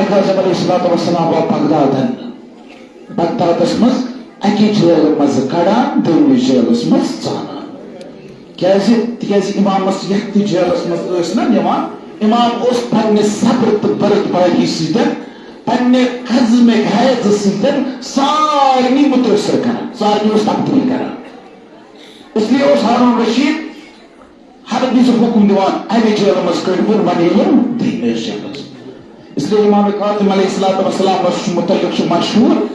काज़िम अलैहिस्सलातु वस्सलाम बगदादन बगदादस मज अकी जेल मज कड़ान दोनों जेलस मज चानान क्या इमामस यह जेलस मज निवान इमाम उस पन्ने सब्र तो बर्दबारी सतन पन्ने खज़्म हैत सतन सारनी मुतअस्सिर करान सारनी उस तब्दील करान इसलिए उस हारून रशीद हर विज़ हुक्म दिवान अमे जेल मज कड़वुन बनेयम दोनों जेलस इसलिए इमाम काज़िम अलैहिस्सलातु वस्सलाम मुतल्लिक़ मशहूर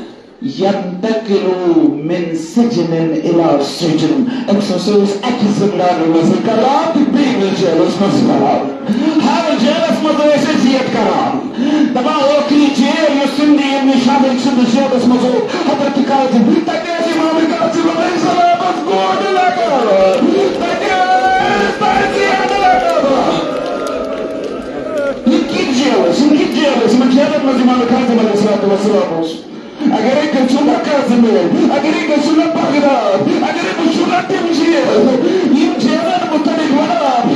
यंतकिलु मिन सजनिन इला सजन एक्सरसाइज एक्सरसाइज मज़ करात बेन जेलस मज़ करात हर जेलस मज़ ऐसे जियत करात दबा ओखरी जेल यो सिंधी में शामिल सिंध जेलस मज़ हज़रत काज़िम तके इमाम काज़िम अलैहिस्सलाम गोड लगा तके ताज़ियाद लगा इनकी जेलस में इमाम काज़िम अलैहिस्सलातु वस्सलाम अगर एक सुना काज़िम अगर एक सुना बगदाद अगर एक सुना टिमजेल इन जेलन मुतलिक वनाब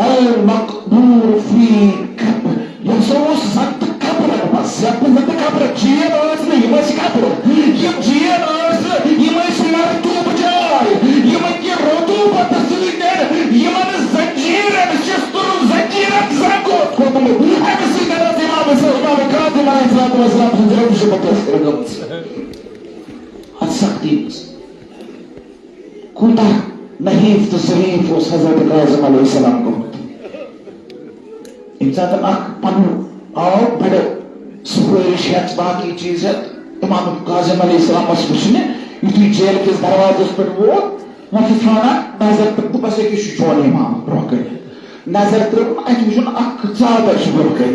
अल मक़बूर फी कब्र यसोस सत कब्र बस सत कब्र जेल आस नहीं बस कब्र ये जेल आस ये मस मरतूब जाय ये मन के रतूबत सुलिदर ये मन जंजीर शस्त्र जंजीर ज़को कोतम अबसी तरह इमाम काज़िम अलैहिस्सलातु वस्सलाम जरूर से मुतअस्सिर गमस सख्ती कुता नहीफ तो शरीफ उस हज़रत काज़िम अलैहिस्सलाम को इंसान अख पन आओ बड़े सुखोश है बाकी चीज है इमाम काज़िम अलैहिस्सलाम वस्ने युथी जेल के दरवाजे पर वो थाना नजर तक बस एक शोन इमाम ब्रोकर नजर तक अखुन अख चादर ब्रोकर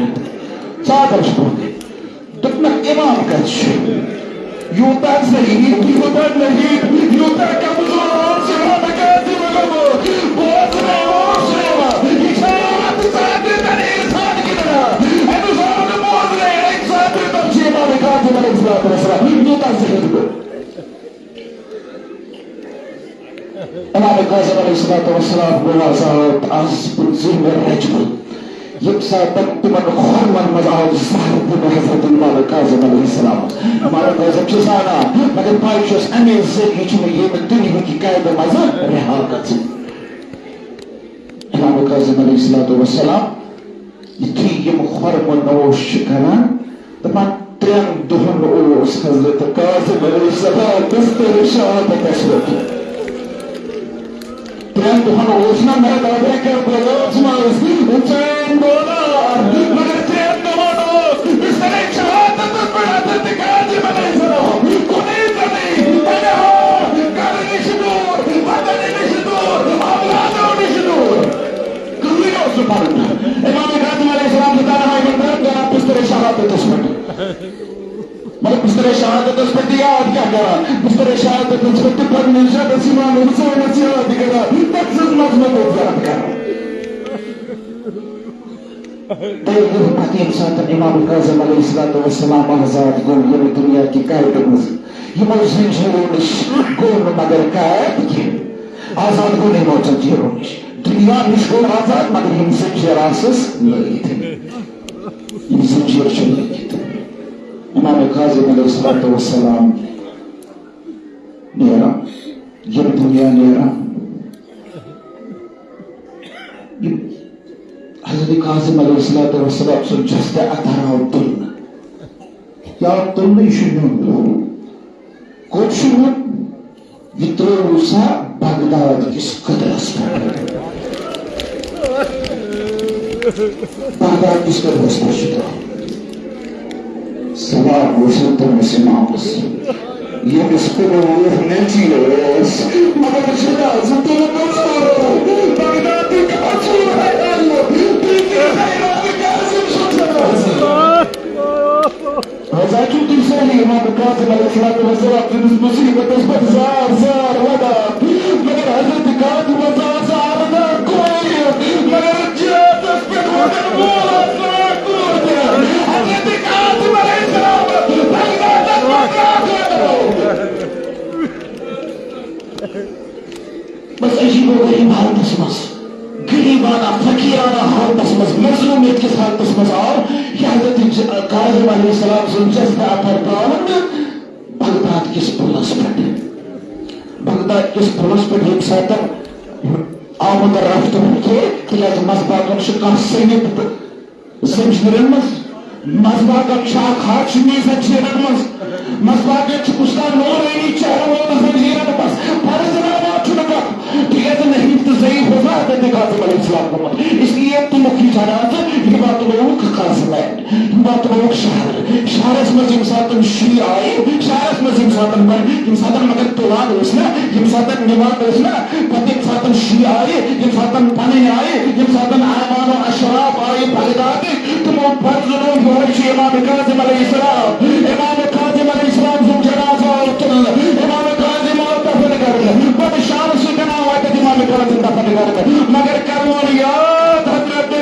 चादर ब्रोकर दुपना इमाम का यूता सही यूता नहीं यूता कमजोर से काज़िम बहुत सेवा इशारत साथ तने इंसान की तरह अनुसार बोल रहे एक साथ तो इमाम काज़िम अलैहिस्सलाम यूता सही इमाम काज़िम अलैहिस्सलाम गुलाज़ात आज बुज़ुर्ग रजब यक्सा तक तुमन खुरमन मज़ाज साहब ने हज़रत इमाम काज़िम अलैहिस्सलाम इमाम काज़िम चुसाना मगर पाइशस अने ज़िंदगी में ये दुनिया की कायद मज़ा रहा काज़िम इमाम काज़िम अलैहिस्सलाम इतनी ये खुरमन नोश करान तमाम त्रेन दुहन ओस हज़रत काज़िम अलैहिस्सलाम बिस्तर शहादत अस्वत त्रेन दुहन ओस ना मेरा दादा के बलोच मास उचैन बोला मगर त्रेन दुहन ओस बिस्तर शहादत पर हज़रत काज़िम अलैहिस्सलाम कोने नहीं तने हो करने शुरूर वतन शुरूर औलाद शुरूर कभी ना सुभान इमाम काज़िम अलैहिस्सलाम बता रहा है बंदा बिस्तर शहादत पर मतलब बिस्तर शहादत पर दिया और क्या करा बिस्तर शहादत पर निशा दसीमा मुझसे नसीहा दिखा तक्सस मजमत हो जाता है तो पाती इंसान इमाम काज़िम अलैहिस्सलाम आज़ाद गो ये दुनिया की कायद में ये मौजूद जीरोनिश गो मगर कायद के आज़ाद गो नहीं मौजूद जीरोनिश दुनिया निष्को आज़ाद मगर हिंसे जरासस नहीं थे हिंसे जरासस नहीं थे इमाम काज़िम अलैहिस्सलाम नेरा ये दुनिया नेरा हज़रत काज़िम अलैहिस्सलाम सुन जस्ते अतारा तुलना या तुलना शुरू कुछ शुरू वित्रोसा बगदाद किस कदर बगदाद किस कदर शुरू सवाल वसंत मुसलमानों ये मुस्कुरा वो नहीं है मगर शुदा ज़िंदगी में बगदाद का असूल है Hazreti Hüseyin İmam Kasim Aleyhisselam मुसीबत पर ज़ार वदा मगर हज़रत काज़िम ज़ारदा कोई मगर जात पे वदन बोला हज़रत काज़िम अलैहिस्सलाम बगदाद बस अजीब गरीब हालत मस गरीबाना फकीराना हालत मस मजलूमियत किस हालत मज आव यह हजरत काज़िम अलैहिस्सलाम जज्बा पर बगदाद किस पुलस पे बगदाद किस पुलस पे एक साथ आमद रफ्त के तिलाज मजबागन शिकार सैनिक ज़ंजीरन मजबागन शाख हाथ में ज़ंजीरन मजबागन उस्ताद नूरैनी चेहरा ज़ंजीरन बस फर्जनामा चुनका तिलाज नहीं तो सही होगा हज़रत काज़िम अलैहिस्सलाम को इसलिए तुम की जनात ये बात लोग काज़िम है ये बात लोग शहर में जिमसातन शी आए शहर में जिमसातन पर जिमसातन मगर तोलाद उसने जिमसातन निवाद उसने पति जिमसातन शी आए जिमसातन पने आए जिमसातन आमान और अशराफ आए बगदाद तुम फर्जनो जो इमाम काज़िम अलैहिस्सलाम जुम जनाजा और इमाम काज़िम और दफन कर बद शान से बना हुआ कि इमाम काज़िम दफन कर मगर करोड़ याद हजरत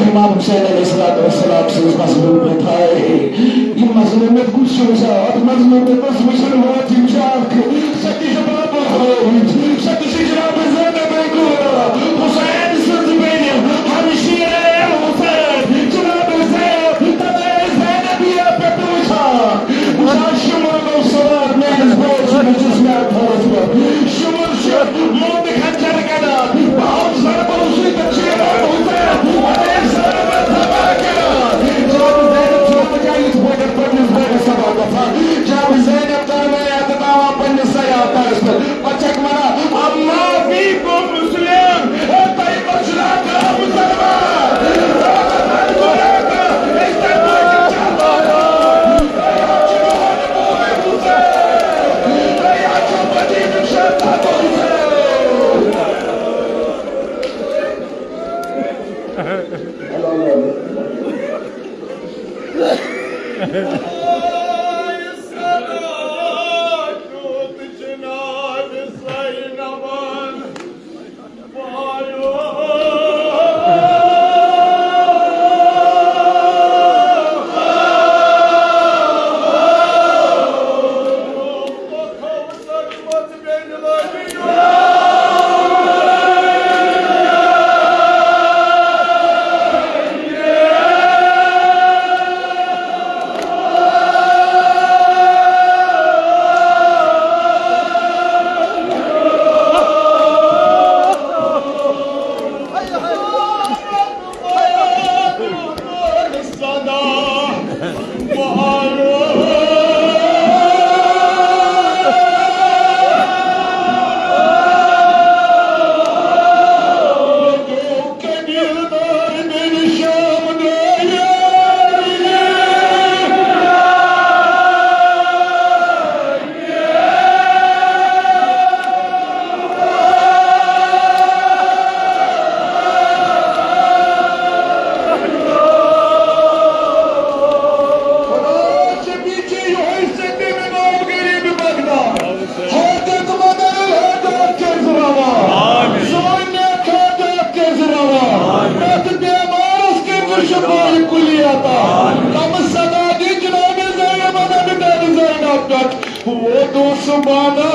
इमाम हुसैन अलैहिस्सलाम से मजलूमियत है ये मजलूमियत कुछ शोशात मजलूमियत बस मिशन हुआ जिमशाक सती जवाब हो सती जवाब ज़ैनब को हुसैन सुज़बैन हम शीरे हुसैन जनाब ज़ैनब तले ज़ैनबिया पे पूछा शुमर को सवार में बोझ जिसमें फौज शुमर से मौत खंजर का बहुत ज़रब उसी बच्चे वो तो सुबाना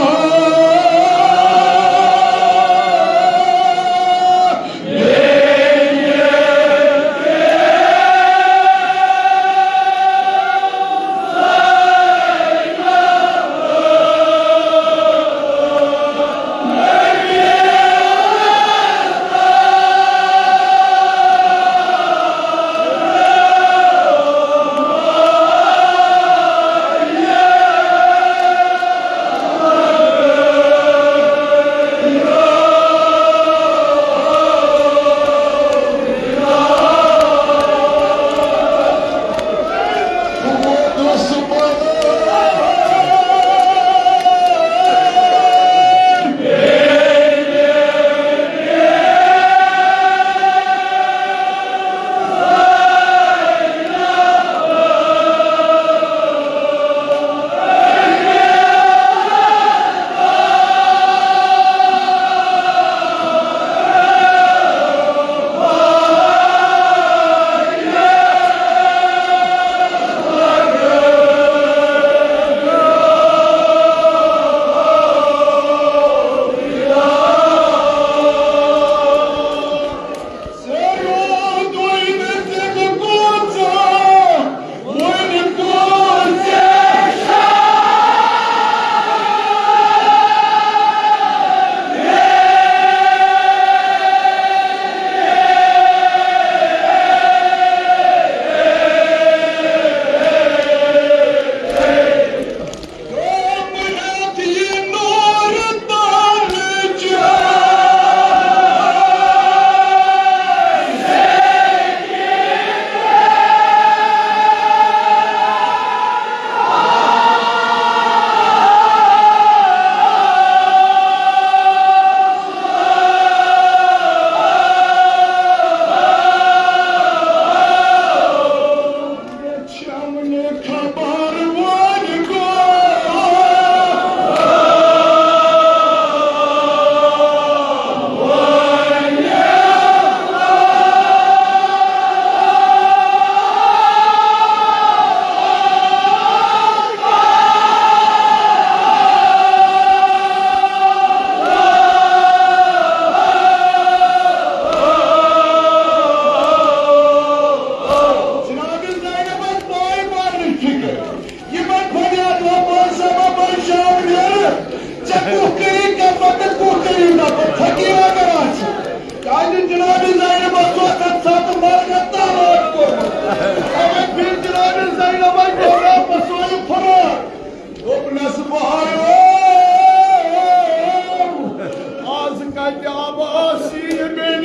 जनाब ज़ैनब सोचत साथ मारगत तालाब को अगर फिर जनाब ज़ैनब गोरा पसोई फरा दोपनस बहारो आज का जाब आसी बेन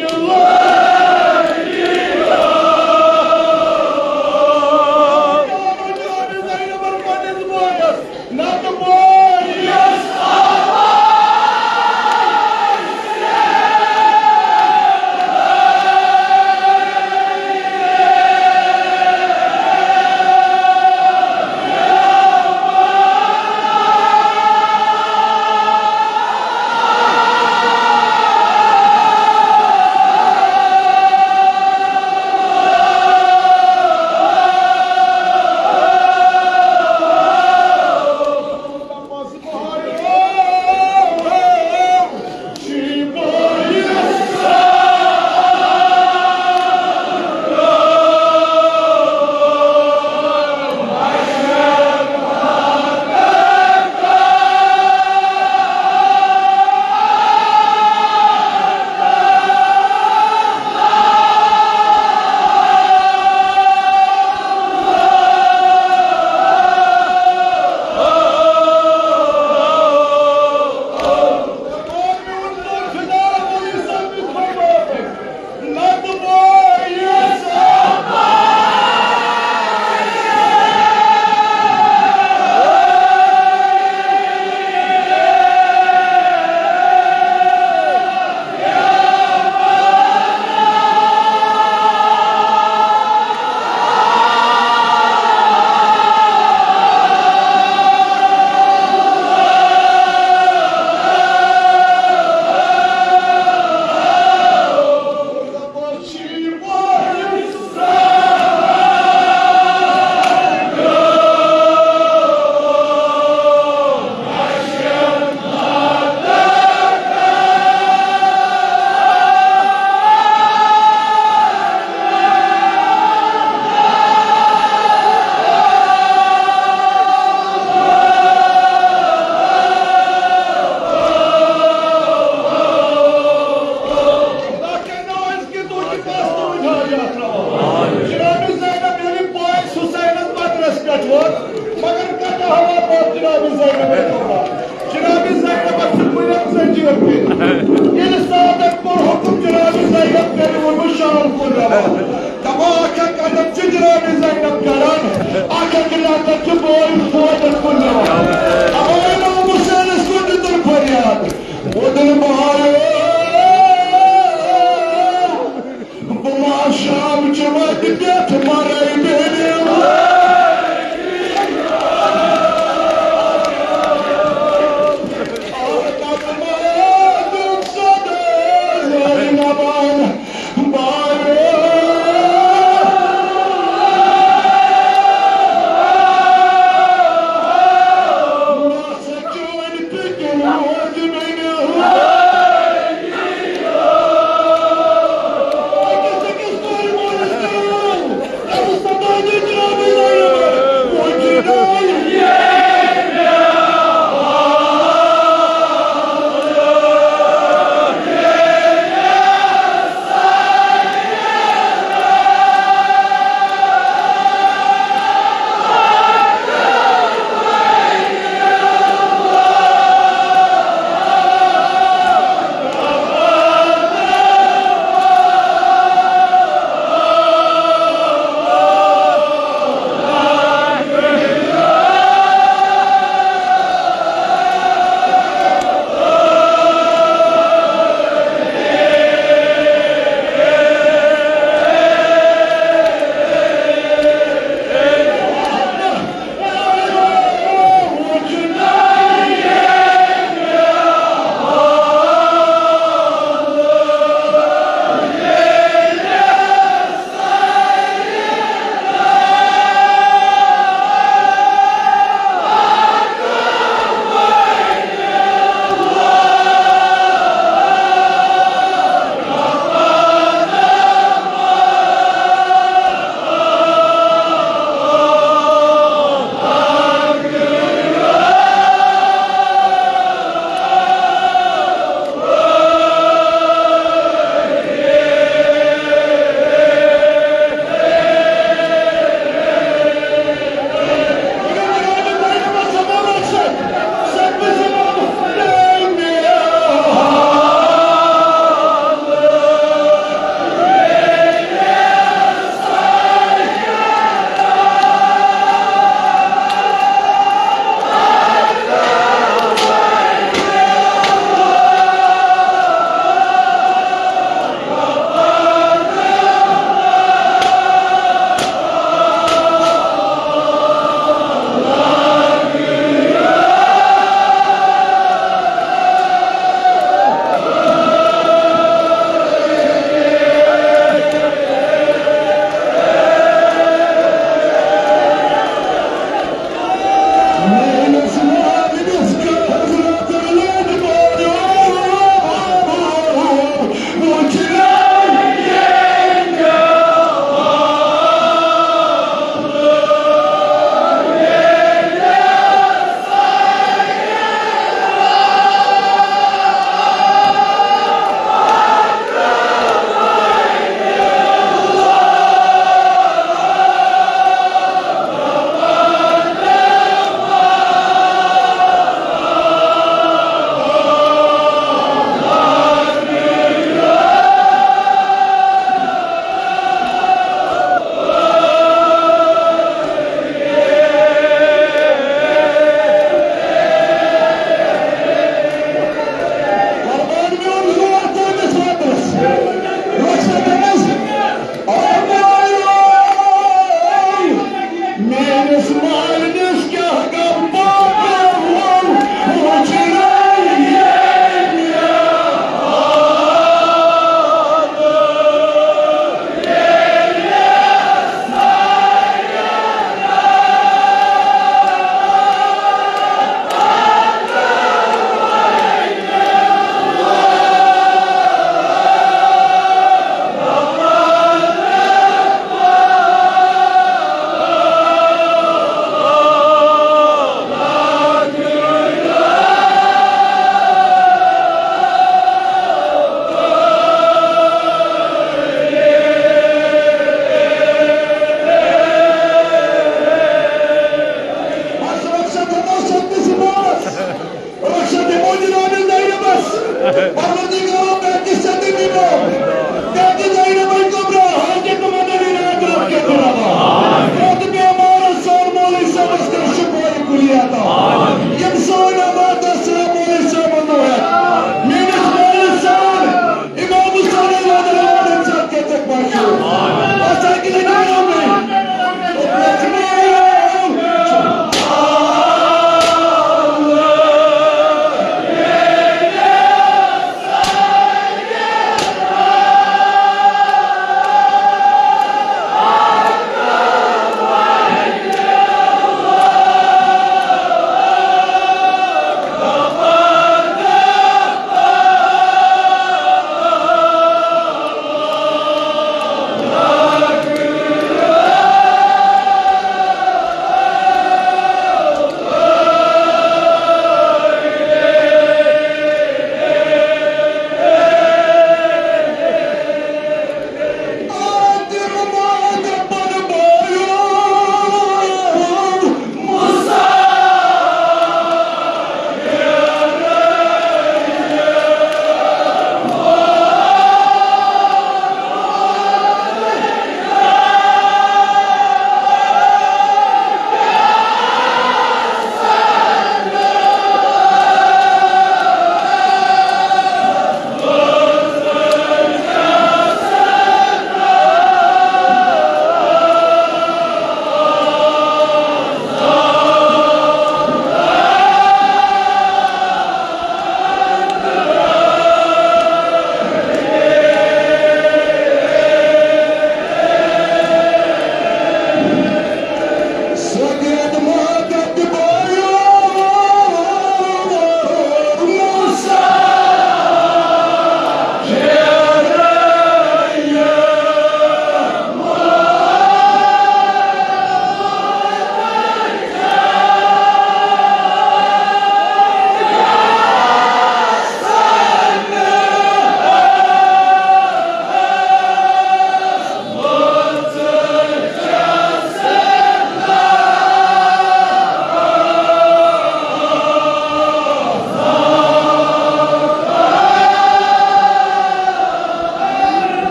शाम जमा